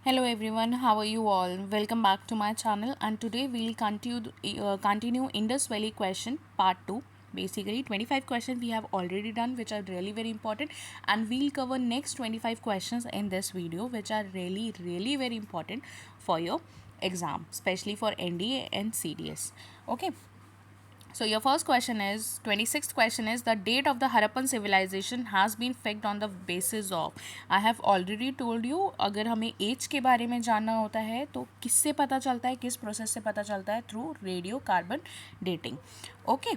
Hello everyone, how are you all? Welcome back to my channel, and today we'll continue Indus Valley question part 2. Basically 25 questions we have already done, which are really very important, and we'll cover next 25 questions in this video, which are really very important for your exam, especially for NDA and CDS. Okay, so your first question is 26th question is the date of the Harappan civilization has been fixed on the basis of. I have already told you, अगर हमें as के बारे में जानना होता है तो किससे पता चलता है, किस प्रोसेस से पता चलता है? Through radio carbon dating. Okay.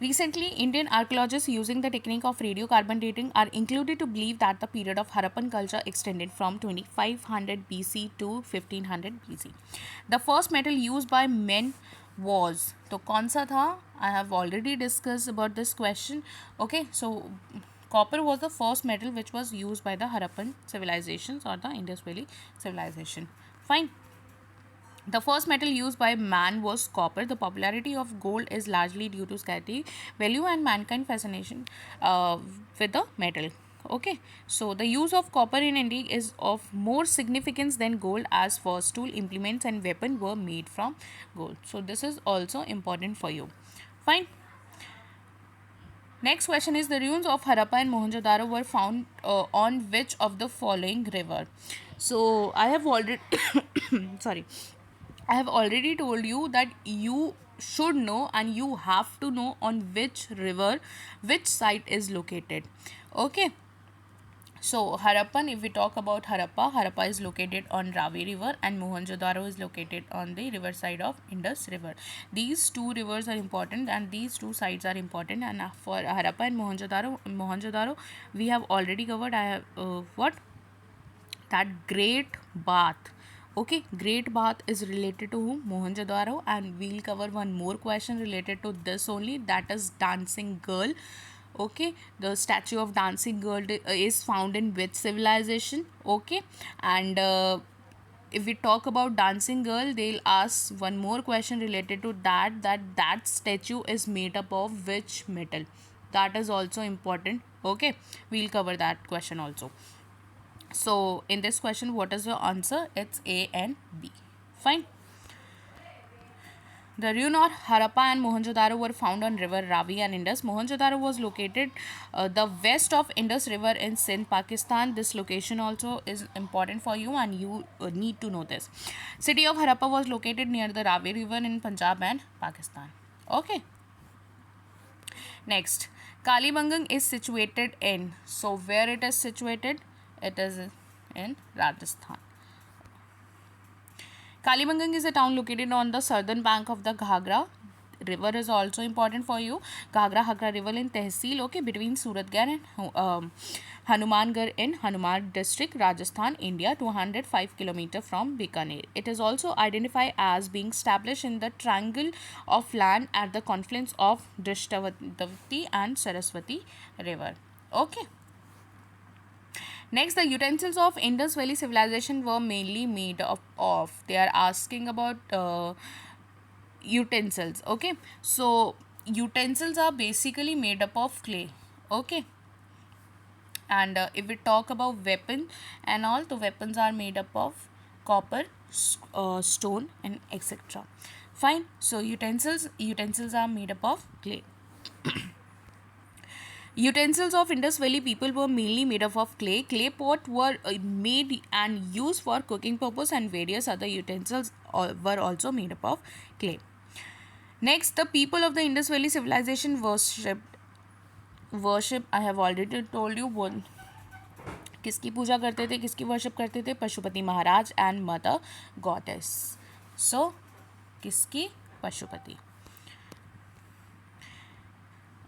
Recently, Indian archaeologists using the technique of radiocarbon dating are included to believe that the period of Harappan culture extended from 2500 BC to 1500 BC. The first metal used by men was, तो कौन सा था? I have already discussed about this question. Okay, so copper was the first metal which was used by the Harappan civilizations or the Indus Valley civilization. Fine. The first metal used by man was copper. The popularity of gold is largely due to scarcity value and mankind fascination with the metal. Okay, so the use of copper in India is of more significance than gold, as first tool, implements and weapon were made from gold. So this is also important for you. Fine. Next question is the ruins of Harappa and Mohenjo-daro were found on which of the following river? So I have already sorry, I have already told you that you should know and you have to know on which river which site is located. Okay. So Harappan, if we talk about Harappa is located on Ravi River and Mohenjo-daro is located on the riverside of Indus River. These two rivers are important and these two sites are important. And for Harappa and Mohenjo-daro, we have already covered. I have that Great Bath. Okay, Great Bath is related to whom? Mohenjo-daro, and we'll cover one more question related to this only, that is Dancing Girl. Okay, the statue of Dancing Girl is found in which civilization? Okay, and if we talk about Dancing Girl, they'll ask one more question related to that statue is made up of which metal? That is also important. Okay, we'll cover that question also. So in this question, what is your answer? It's A and B. Fine. The ruin of Harappa and Mohenjo-daro were found on river Ravi and Indus. Mohenjo-daro was located the west of Indus River in Sindh, Pakistan. This location also is important for you and you need to know this. City of Harappa was located near the Ravi River in Punjab and Pakistan. Okay. Next, Kalibangan is situated in. So where it is situated? It is in Rajasthan. Kalibangan is a town located on the southern bank of the Ghagra river. Is also important for you. Ghagra river in Tehsil, okay, between Suratgarh and Hanumangarh in Hanuman district, Rajasthan, India, 205 km from Bikaner. It is also identified as being established in the triangle of land at the confluence of Drishtavati and Saraswati river. Okay. Next, the utensils of Indus Valley civilization were mainly made of. They are asking about utensils. Okay, so utensils are basically made up of clay. Okay, and if we talk about weapon and all, the weapons are made up of copper, stone, and etc. Fine. So utensils are made up of clay. Utensils of Indus Valley people were mainly made up of clay. Clay pot were made and used for cooking purpose, and various other utensils were also made up of clay. Next, the people of the Indus Valley civilization worship. I have already told you one. किसकी पूजा करते थे, किसकी worship करते थे? पशुपति महाराज and mother goddess. सो किसकी? Pashupati.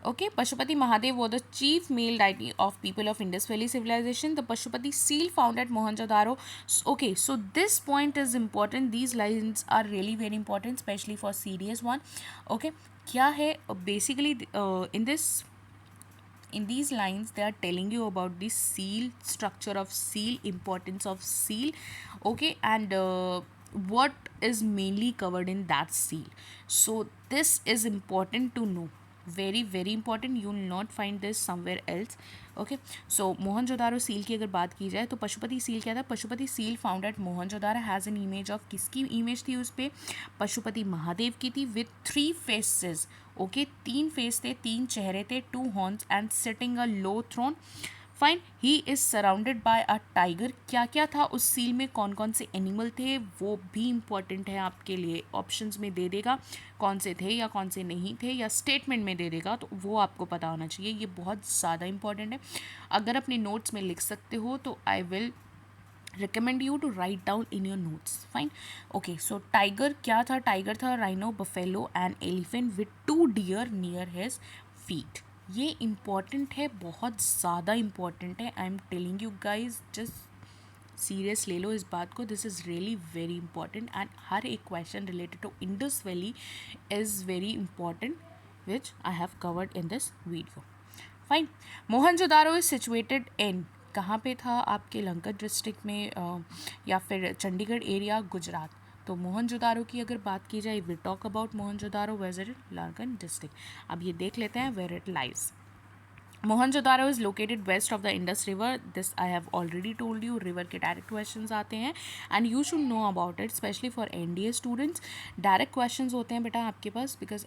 Okay, Pashupati Mahadev was the chief male deity of people of Indus Valley civilization. The Pashupati seal found at Mohenjo-daro. Okay, so this point is important. These lines are really very important, especially for serious one. Okay, क्या है? Basically, in these lines they are telling you about the seal, structure of seal, importance of seal. Okay, and what is mainly covered in that seal. So this is important to know. Very very important, you will not find this somewhere else. Okay, so Mohenjodaro seal की अगर बात की जाए तो Pashupati seal क्या था? Pashupati seal found at Mohenjodaro has an image of, किसकी image थी उस पर? पशुपति महादेव की थी, विथ 3 फेसेस. ओके, 3 फेस थे, 3 चेहरे थे, 2 horns and sitting a low throne. Fine, he is surrounded by a tiger. क्या क्या था उस सील में, कौन कौन से एनिमल थे, वो भी इंपॉर्टेंट है आपके लिए. ऑप्शंस में दे देगा कौन से थे या कौन से नहीं थे, या स्टेटमेंट में दे देगा, तो वो आपको पता होना चाहिए. ये बहुत ज़्यादा इंपॉर्टेंट है. अगर अपने नोट्स में लिख सकते हो तो I will recommend you to write down in your notes. Fine. Okay, so tiger क्या था? tiger था rhino, buffalo and elephant with 2 deer near his feet. ये important है, बहुत ज़्यादा important है. I am telling you guys, just serious ले लो इस बात को. This is really very important and हर एक question related to Indus Valley is very important which I have covered in this video. Fine. Mohenjodaro is situated in, कहाँ पे था? आपके लंका डिस्ट्रिक्ट में या फिर चंडीगढ़ एरिया, गुजरात. तो मोहनजोदारो की अगर बात की जाए, we talk about Mohenjodaro where Larkana district. अब ये देख लेते हैं where it lies. Mohenjodaro is located west of the Indus river. This I have already told you. River के डायरेक्ट क्वेश्चंस आते हैं and you should know about it, specially for NDA students. Direct questions होते हैं बेटा आपके पास, बिकॉज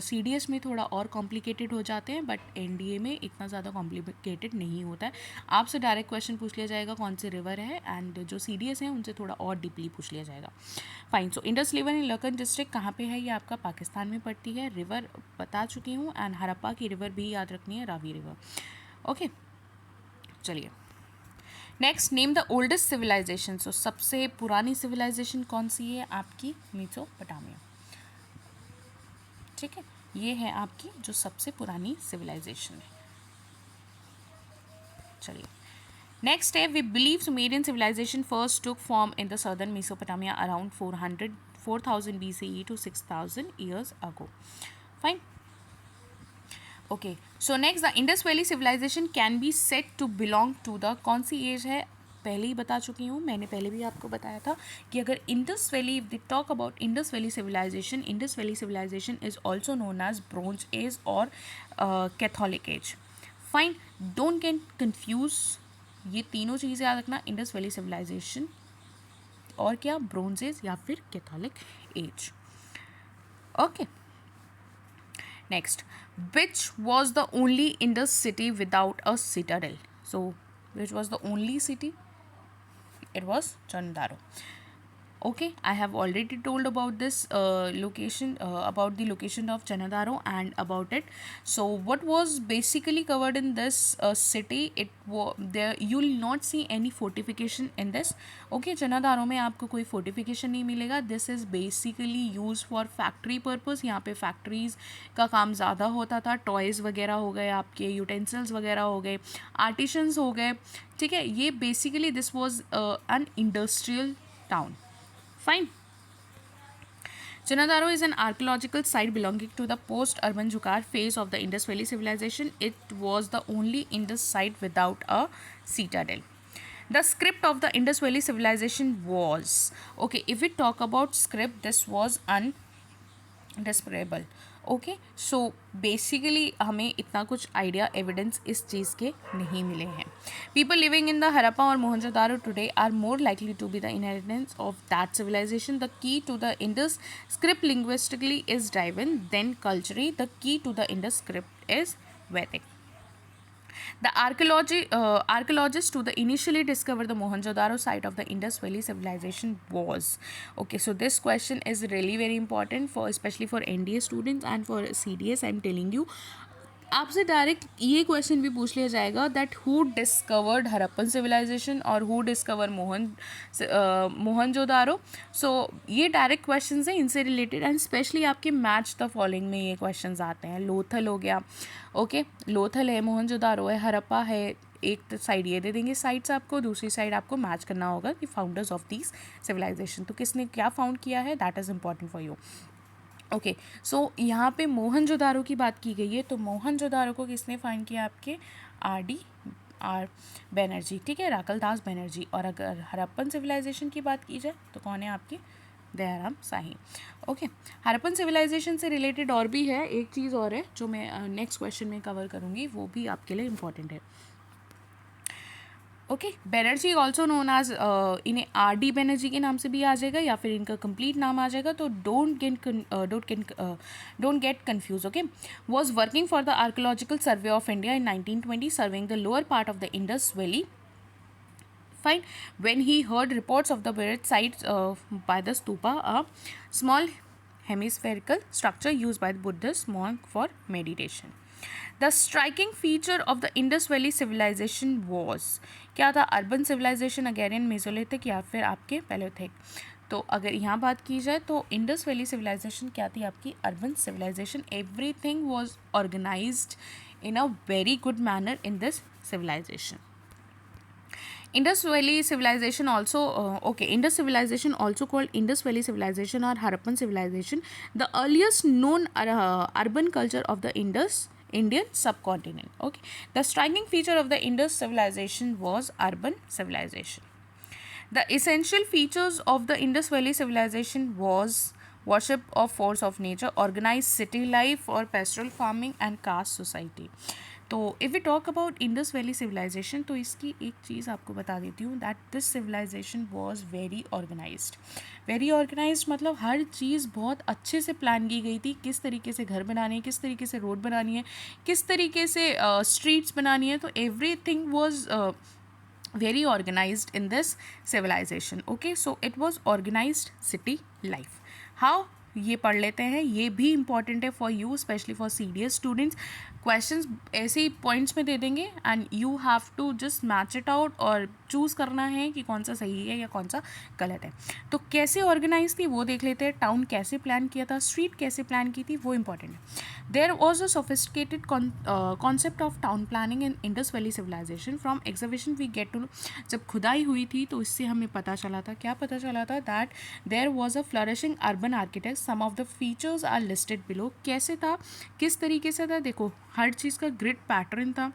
सीडीएस में थोड़ा और कॉम्प्लिकेटेड हो जाते हैं, बट एनडीए में इतना ज़्यादा कॉम्प्लिकेटेड नहीं होता है. आपसे डायरेक्ट क्वेश्चन पूछ लिया जाएगा कौन से रिवर है, एंड जो सीडीएस हैं उनसे थोड़ा और डीपली पूछ लिया जाएगा. Fine. So Indus river in Lakhan district कहाँ पे है? ये आपका पाकिस्तान में पड़ती है. रिवर बता चुकी हूँ. एंड हड़प्पा की रिवर भी याद रखनी है, रावी रिवर. ओके, चलिए next. Name the oldest civilisation. So सबसे पुरानी सिविलाइजेशन कौन सी है? आपकी मेसोपोटामिया. ठीक है, ये है आपकी जो सबसे पुरानी सिविलाइजेशन है. चलिए नेक्स्ट है, we believe Sumerian civilization first took form in the southern Mesopotamia around 4000 BCE to 6000 years ago. Fine. Okay, so next, the Indus valley civilization can be set to belong to the, कौन सी as है? पहले ही बता चुकी हूँ, मैंने पहले भी आपको बताया था कि अगर Indus Valley, we talk about Indus valley civilisation, Indus valley civilisation is also known as bronze age और Catholic age. Fine, don't get confuse. ये तीनों चीज़ें याद रखना, इंडस वैली सिविलाइजेशन और क्या, ब्रोंज एज या फिर Catholic age. Okay, next, which was the only Indus city without a citadel? So which was the only city? It was Chandaro. Okay, I have already told about this location, about the location of Chanadaro and about it. So what was basically covered in this city? It was there, you will not see any fortification in this. Okay, Chanadaro में आपको कोई fortification नहीं मिलेगा. This is basically used for factory purpose. यहाँ पे factories का काम ज़्यादा होता था. टॉयज़ वगैरह हो गए, आपके यूटेंसिल्स वगैरह हो गए, आर्टिशंस हो गए. ठीक है, ये basically this was an industrial town. Fine. Chanadaro is an archaeological site belonging to the post-urban Jukar phase of the Indus Valley civilization. It was the only Indus site without a citadel. The script of the Indus Valley civilization was, okay, if we talk about script, this was undescribable. Okay, so basically हमें इतना कुछ idea, evidence इस चीज़ के नहीं मिले हैं. People living in the Harappa और Mohenjodaro today are more likely to be the inheritance of that civilisation. The key to the Indus script linguistically is driven, then culturally the key to the Indus script is Vedic. The archaeologists to the initially discover the Mohenjo-daro site of the Indus Valley civilization was, okay, so this question is really very important for, especially for NDA students and for CDS. I'm telling you, आपसे direct ये question भी पूछ लिया जाएगा that who discovered Harappan civilization और who discover Mohenjodaro. So ये direct questions हैं इनसे रिलेटेड, एंड स्पेशली आपके मैच द फॉलोइंग में ये क्वेश्चंस आते हैं. लोथल हो गया, ओके, लोथल है, मोहनजोदारो है, हरप्पा है. एक साइड ये दे देंगे साइड्स आपको, दूसरी साइड आपको मैच करना होगा कि फाउंडर्स ऑफ दीज सिविलाइजेशन, तो किसने क्या फाउंड किया है, that is important for you. Okay, so यहाँ पे मोहनजोदारो की बात की गई है, तो मोहनजोदारो को किसने फाइंड किया? आपके आर बनर्जी. ठीक है, राकल दास बनर्जी. और अगर हरप्पन सिविलाइजेशन की बात की जाए तो कौन है? आपकी दयाराम शाही. ओके, हड़प्पन सिविलाइजेशन से रिलेटेड और भी है, एक चीज़ और है जो मैं नेक्स्ट क्वेश्चन में कवर करूँगी, वो भी आपके लिए इम्पॉर्टेंट है. Okay, Banerjee also known as, इन्हें आर डी बैनर्जी के नाम से भी आ जाएगा या फिर इनका कंप्लीट नाम आ जाएगा, तो don't get confuse. Okay, was working for the archaeological survey of India in 1920, serving the lower part of the Indus valley. Fine. When he heard reports of the buried sites by the stupa, a small hemispherical structure used by the Buddhist monk for meditation. The striking feature of the Indus Valley civilization was, क्या था, urban civilisation, अगेरियन, Mesolithic या फिर आपके पैलेयोथिक. तो अगर यहाँ बात की जाए तो इंडस वैली सिविलाइजेशन क्या थी, आपकी urban civilization. Everything was organized in a very good manner in this civilization. Indus Valley civilization also, Indus civilization also called Indus Valley civilization or Harappan civilization, the earliest known urban culture of the Indian subcontinent. Okay, the striking feature of the Indus civilization was urban civilization. The essential features of the Indus Valley civilization was worship of force of nature, organized city life or pastoral farming and caste society. तो if we talk about Indus valley civilization, तो इसकी एक चीज़ आपको बता देती हूँ, that this civilization was very organized. Very organized मतलब हर चीज़ बहुत अच्छे से प्लान की गई थी, किस तरीके से घर बनाने हैं, किस तरीके से रोड बनानी है, किस तरीके से स्ट्रीट्स बनानी है. तो every thing was very organized in this civilization. Okay, so it was organized city life. How, ये पढ़ लेते हैं, ये भी इंपॉर्टेंट है for you, specially for CDS students. Questions ऐसे ही पॉइंट्स में दे देंगे and you have to just match it out और चूज़ करना है कि कौन सा सही है या कौन सा गलत है. तो कैसे ऑर्गेनाइज थी वो देख लेते हैं. टाउन कैसे प्लान किया था, स्ट्रीट कैसे प्लान की थी, वो इंपॉर्टेंट है. There was a sophisticated concept of town planning in Indus valley civilization. From exhibition we get to know, जब खुदाई हुई थी तो इससे हमें पता चला था, क्या पता चला था, that there was a flourishing urban architect. Some of the features are listed below. कैसे था, किस तरीके से था, देखो हर चीज़ का ग्रिड पैटर्न था.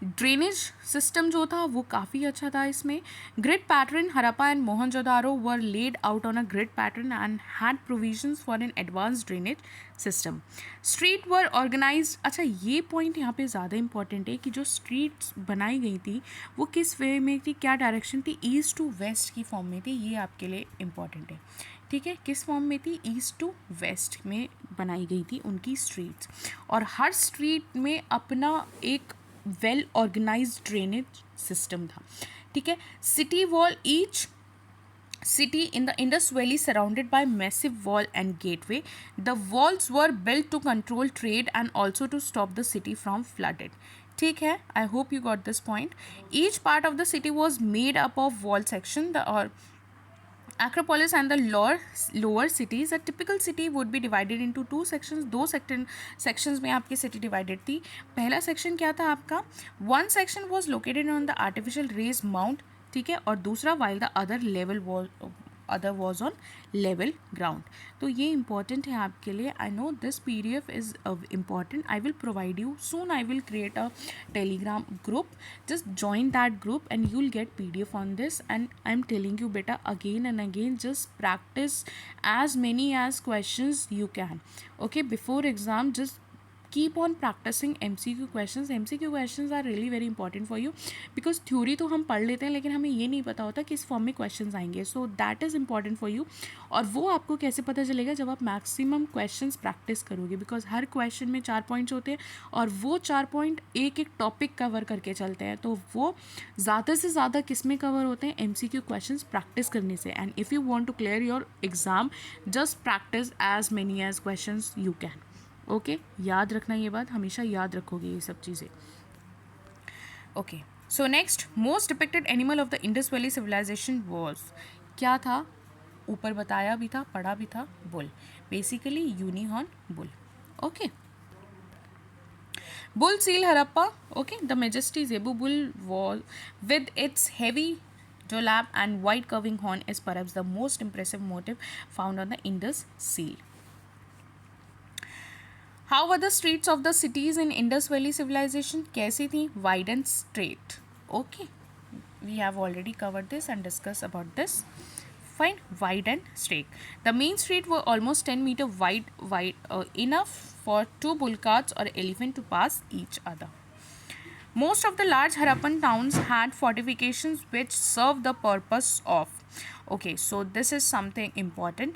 ड्रेनेज सिस्टम जो था वो काफ़ी अच्छा था इसमें. Grid pattern, Harappa and Mohenjodaro were laid out on a grid pattern and had provisions for an advance drainage system. Street were organized. अच्छा, ये पॉइंट यहाँ पे ज़्यादा इंपॉर्टेंट है कि जो स्ट्रीट्स बनाई गई थी वो किस वे में थी, क्या डायरेक्शन थी, ईस्ट टू वेस्ट की फॉर्म में थी. ये आपके लिए इम्पॉर्टेंट है. ठीक है, किस फॉर्म में थी, ईस्ट टू वेस्ट में बनाई गई थी उनकी स्ट्रीट्स. और हर स्ट्रीट में अपना एक वेल ऑर्गेनाइज्ड ड्रेनेज सिस्टम था. ठीक है, city wall, each city in the Indus Valley surrounded by massive wall and gateway. The walls were built to control trade and also to stop the city from flooded. ठीक है, I hope you got this point. Each part of the city was made up of wall section. The Acropolis and the lower cities. A typical city would be divided into two sections. दो sections में आपकी city divided थी. पहला section क्या था आपका, one section was located on the artificial raised mount, ठीक है, और दूसरा while the other was on level ground. तो ये important है आपके लिए. I know this PDF is important. I will provide you soon. I will create a Telegram group. Just join that group and you'll get PDF on this. And I'm telling you, beta, again and again, just practice as many as questions you can. Okay, before exam, just keep on practicing MCQ questions. MCQ questions are really very important for you because theory तो हम पढ़ लेते हैं लेकिन हमें ये नहीं पता होता किस फॉर्म में questions आएंगे. So that is important for you. और वो आपको कैसे पता चलेगा, जब आप मैक्सिमम questions प्रैक्टिस करोगे, बिकॉज हर क्वेश्चन में 4 पॉइंट्स होते हैं और वो 4 पॉइंट एक एक टॉपिक कवर करके चलते हैं. तो वो ज़्यादा से ज़्यादा किस में कवर होते हैं, MCQ क्वेश्चंस प्रैक्टिस करने से. And if you want to clear your exam, just practice as many as questions you can. Okay, याद रखना, ये बात हमेशा याद रखोगे ये सब चीज़ें. Okay, so next, most depicted animal of the Indus valley civilisation was, क्या था, ऊपर बताया भी था, पढ़ा भी था, bull. Basically unicorn bull. Okay, bull seal Harappa. Okay, the majesty zebu bull wall with its heavy jolab and wide curving horn is perhaps the most impressive motif found on the Indus seal. How were the streets of the cities in Indus Valley civilization? कैसी थी, wide and straight. Okay, we have already covered this and discussed about this. Fine, wide and straight. The main street were almost 10 meter wide, enough for two bull carts or elephant to pass each other. Most of the large Harappan towns had fortifications which served the purpose of. Okay, so this is something important.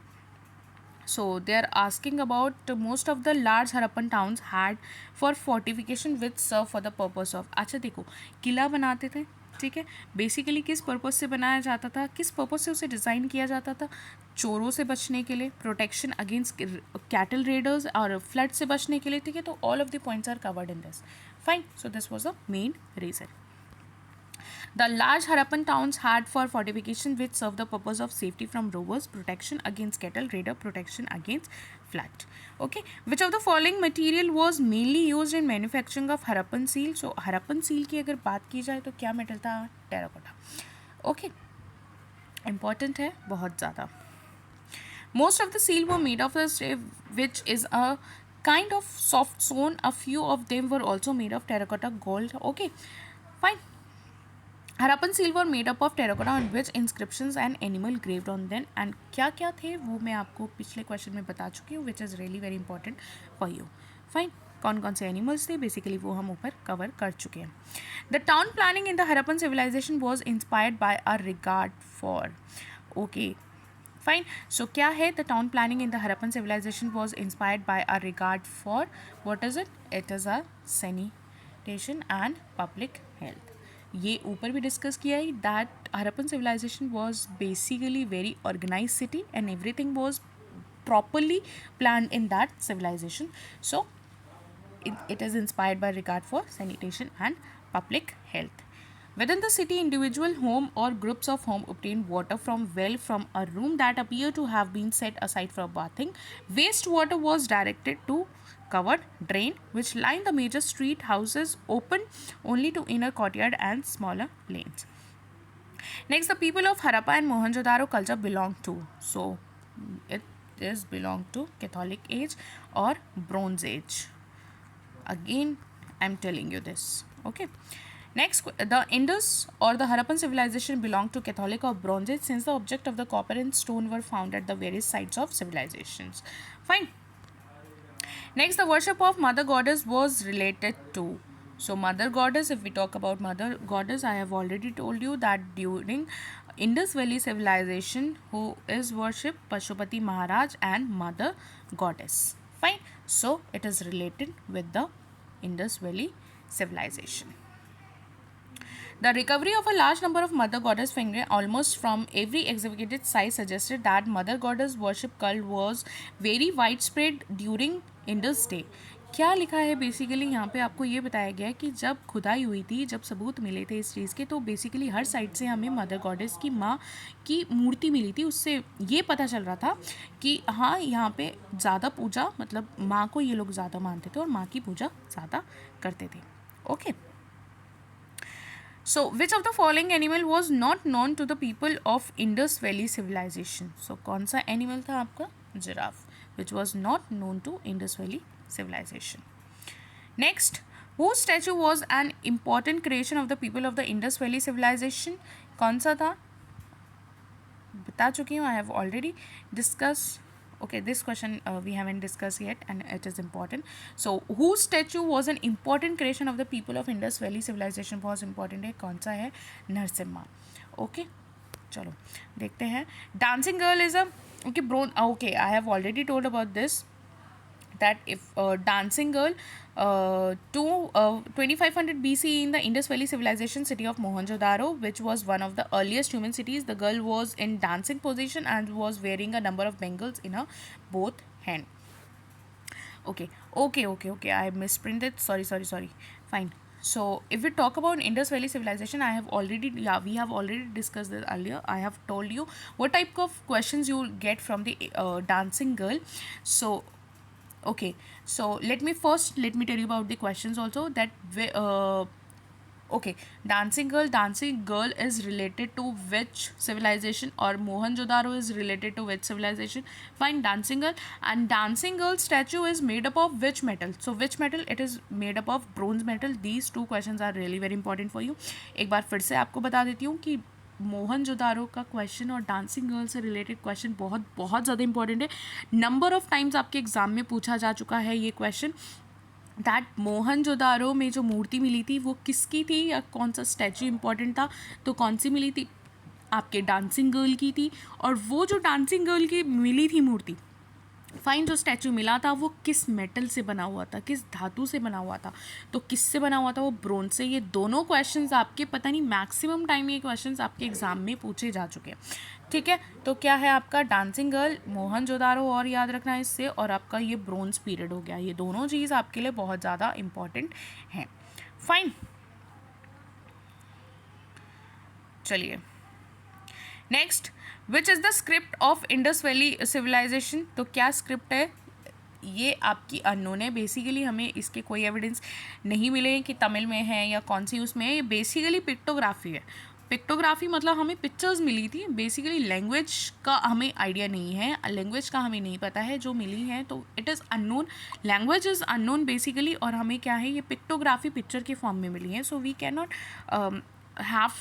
So they are asking about most of the large Harappan towns had for fortification which serve for the purpose of. अच्छा देखो, किला बनाते थे, ठीक है, basically किस purpose से बनाया जाता था, किस पर्पस से उसे डिज़ाइन किया जाता था, चोरों से बचने के लिए, प्रोटेक्शन अगेंस्ट कैटल रेडर्स और फ्लड से बचने के लिए, ठीक है. तो all of the points are covered in this. Fine, so this was the main reason. The large Harappan towns had for fortification which served the purpose of safety from robbers, protection against cattle raider, protection against flood. Okay, which of the following material was mainly used in manufacturing of Harappan seal? So Harappan seal की अगर बात की जाए तो क्या metal था? Terracotta. Okay, important है बहुत ज़्यादा. Most of the seal were made of the stave, which is a kind of soft stone. A few of them were also made of terracotta gold. Okay, fine. Harappan seal were made up of terracotta on which inscriptions and animal graved on them. And क्या क्या थे वो मैं आपको पिछले question में बता चुकी हूँ, which is really very important for you. Fine. कौन कौन से एनिमल्स थे बेसिकली वो हम ऊपर कवर कर चुके हैं. The town planning in the Harappan civilisation was inspired by a regard for. Okay, fine. So क्या है? The town planning in the Harappan civilisation was inspired by a regard for. What is it? It is a sanitation and public health. ये ऊपर भी discuss किया है that Harappan civilisation was basically very organise city and everything was properly planned in that civilization. So it is inspired by regard for sanitation and public health. Within the city, individual home or groups of home obtained water from well from a room that appeared to have been set aside for bathing. Wastewater was directed to covered drain which lined the major street houses open only to inner courtyard and smaller lanes. Next, the people of Harappa and Mohenjo-daro culture belong to. So it is belong to Catholic age or Bronze age. Again, I'm telling you this. Okay. Next, the Indus or the Harappan civilization belonged to Catholic or Bronze age since the object of the copper and stone were found at the various sites of civilizations. Fine. Next, the worship of Mother Goddess was related to. So, Mother Goddess, if we talk about Mother Goddess, I have already told you that during Indus Valley civilization, who is worshipped? Pashupati Maharaj and Mother Goddess. Fine. So, it is related with the Indus Valley civilization. The recovery of a large number of Mother Goddess figures almost from every excavated site suggested that Mother Goddess worship cult was very widespread during Indus day. क्या लिखा है basically यहाँ पे आपको ये बताया गया है कि जब खुदाई हुई थी, जब सबूत मिले थे इस चीज़ के, तो बेसिकली हर साइड से हमें मदर गॉडेस की माँ की मूर्ति मिली थी. उससे ये पता चल रहा था कि हाँ यहाँ पे ज़्यादा पूजा, मतलब माँ को ये लोग ज़्यादा मानते थे और माँ की पूजा ज़्यादा करते थे. Okay. So, which of the following animal was not known to the people of Indus Valley civilization? So, कौन सा animal था आपका? Giraffe, which was not known to Indus Valley civilization. Next, whose statue was an important creation of the people of the Indus Valley civilization? कौन सा था? बता चुकी हूँ. I have already discussed. Okay, this question we haven't discussed yet and it is important. So, whose statue was an important creation of the people of Indus Valley civilization? बहुत important है. कौन सा है? नरसिम्हा. Okay, चलो देखते हैं. Dancing girl is a okay, I have already told about this, that if dancing girl to 2500 BC in the Indus Valley civilization city of Mohenjo-daro, which was one of the earliest human cities, the girl was in dancing position and was wearing a number of bangles in her both hand. Okay, I misprinted. Sorry. Fine. So if we talk about Indus Valley civilization, we have already discussed this earlier. I have told you what type of questions you will get from the dancing girl. So okay, so let me tell you about the questions also, that okay, dancing girl is related to which civilization, or Mohenjo-daro is related to which civilization? Fine, dancing girl. And dancing girl statue is made up of which metal? So which metal? It is made up of bronze metal. These two questions are really very important for you. एक बार फिर से आपको बता देती हूँ कि मोहनजोदारो का question और डांसिंग गर्ल से रिलेटेड क्वेश्चन बहुत बहुत ज़्यादा इंपॉर्टेंट है. नंबर ऑफ टाइम्स आपके एग्जाम में पूछा जा चुका है ये क्वेश्चन, दैट मोहनजोदारो में जो मूर्ति मिली थी वो किसकी थी या कौन सा स्टैचू इंपॉर्टेंट था. तो कौन सी मिली थी, आपके डांसिंग गर्ल की थी. और वो जो डांसिंग गर्ल की मिली थी मूर्ति, फाइन, जो स्टैचू मिला था वो किस मेटल से बना हुआ था, किस धातु से बना हुआ था. तो किससे बना हुआ था, वो ब्रोंज से. ये दोनों क्वेश्चंस आपके पता नहीं मैक्सिमम टाइम ये क्वेश्चंस आपके एग्जाम में पूछे जा चुके हैं. ठीक है, तो क्या है आपका डांसिंग गर्ल, मोहनजोदारो और याद रखना है इससे, और आपका ये ब्रोंज पीरियड हो गया. ये दोनों चीज़ आपके लिए बहुत ज़्यादा इंपॉर्टेंट हैं. फाइन, चलिए next, which is the script of Indus valley civilization. तो क्या स्क्रिप्ट है, ये आपकी अननोन है. बेसिकली हमें इसके कोई एविडेंस नहीं मिले कि तमिल में है या कौन सी उसमें है. ये बेसिकली पिक्टोग्राफी है. पिक्टोग्राफी मतलब हमें पिक्चर्स मिली थी. बेसिकली लैंग्वेज का हमें आइडिया नहीं है, लैंग्वेज का हमें नहीं पता है जो मिली है. तो it is unknown, language is unknown basically. और हमें क्या है, ये पिक्टोग्राफी पिक्चर के फॉर्म में मिली है. So we can not have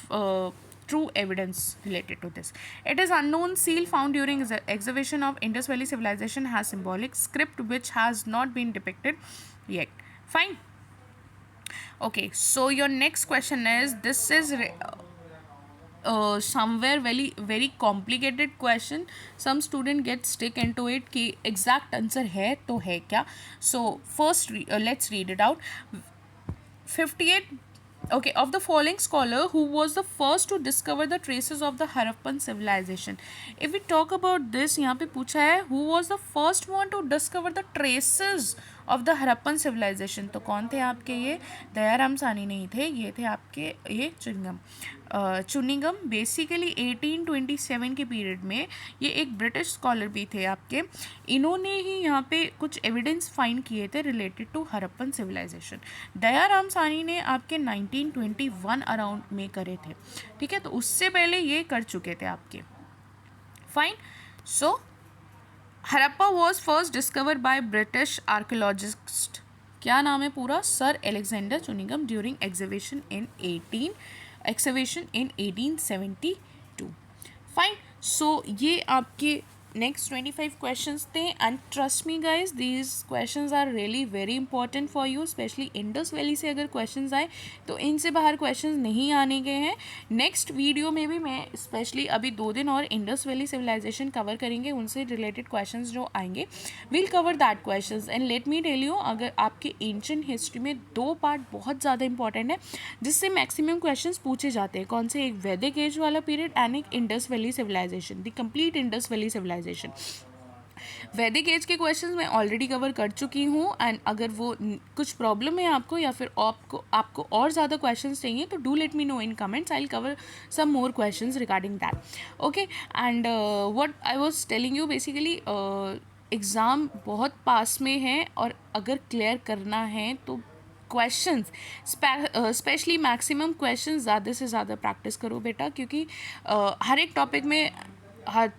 true evidence related to this. It is unknown seal found during excavation of Indus Valley civilization has symbolic script which has not been depicted yet. Fine. Okay, so your next question is, this is somewhere very complicated question. Some student get stick into it कि exact answer है तो है क्या. So first let's read it out. 58. Okay, of the following scholar, who was the first to discover the traces of the Harappan civilization? If we talk about this, यहाँ पे पूछा है who was the first one to discover the traces of the Harappan civilization. तो कौन थे आपके ये, दयाराम सानी नहीं थे, ये थे आपके ये चुनिंगम. बेसिकली 1827 के पीरियड में ये एक ब्रिटिश स्कॉलर भी थे आपके. इन्होंने ही यहाँ पे कुछ एविडेंस फाइंड किए थे related to Harappan civilization. Dayaram Sahni ने आपके 1921 अराउंड में करे थे. ठीक है, तो उससे पहले ये कर चुके थे आपके. Fine. So Harappa was first discovered by British archaeologist. क्या नाम है पूरा, sir Alexander Cunningham, during excavation in 1872. Fine. So ये आपके नेक्स्ट 25 क्वेश्चंस थे. And trust me guys, these questions are really very important for you. Specially Indus Valley से अगर questions आए तो इनसे बाहर क्वेश्चंस नहीं आने गए हैं. नेक्स्ट वीडियो में भी मैं स्पेशली अभी 2 दिन और इंडस वैली सिविलाइजेशन कवर करेंगे, उनसे रिलेटेड क्वेश्चंस जो आएंगे will cover that questions. And let me tell you, अगर आपके एंशिएंट हिस्ट्री में 2 पार्ट बहुत ज़्यादा इंपॉर्टेंट है जिससे मैक्सिमम क्वेश्चंस पूछे जाते हैं. कौन से, एक वैदिक एज वाला पीरियड एंड एक Indus valley civilization, the complete Indus valley civilization. Vedic age के क्वेश्चंस मैं ऑलरेडी कवर कर चुकी हूँ. एंड अगर वो कुछ प्रॉब्लम है आपको या फिर आपको और ज़्यादा क्वेश्चंस चाहिए तो do let me know in comments. I will cover some more questions regarding that. Okay, and what I was telling you, basically exam बहुत पास में है और अगर क्लियर करना है तो क्वेश्चंस स्पेशली मैक्सिमम क्वेश्चंस ज़्यादा से ज़्यादा प्रैक्टिस करो बेटा, क्योंकि हर एक टॉपिक में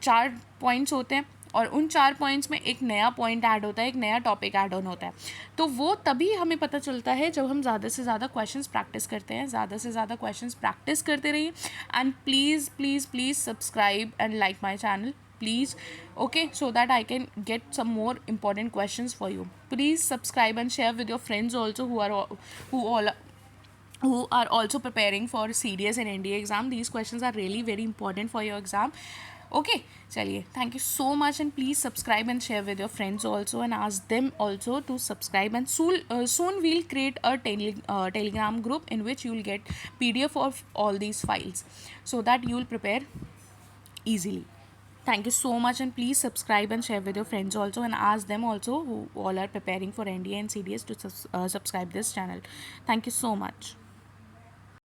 4 पॉइंट्स होते हैं और उन 4 पॉइंट्स में एक नया पॉइंट ऐड होता है, एक नया टॉपिक ऐड ऑन होता है. तो वो तभी हमें पता चलता है जब हम ज़्यादा से ज़्यादा क्वेश्चंस प्रैक्टिस करते हैं. ज़्यादा से ज़्यादा क्वेश्चंस प्रैक्टिस करते रहिए. And please please please subscribe and like my channel please, okay, so that I can get some more important questions for you. Please subscribe and share with your friends also who are also preparing for CDS and NDA exam. These questions are really very important for your exam. Okay, chaliye, thank you so much, and please subscribe and share with your friends also and ask them also to subscribe. And soon we'll create a telegram group in which you will get PDF of all these files so that you will prepare easily. Thank you so much, and please subscribe and share with your friends also and ask them also who all are preparing for NDA and CDS to subscribe this channel. Thank you so much.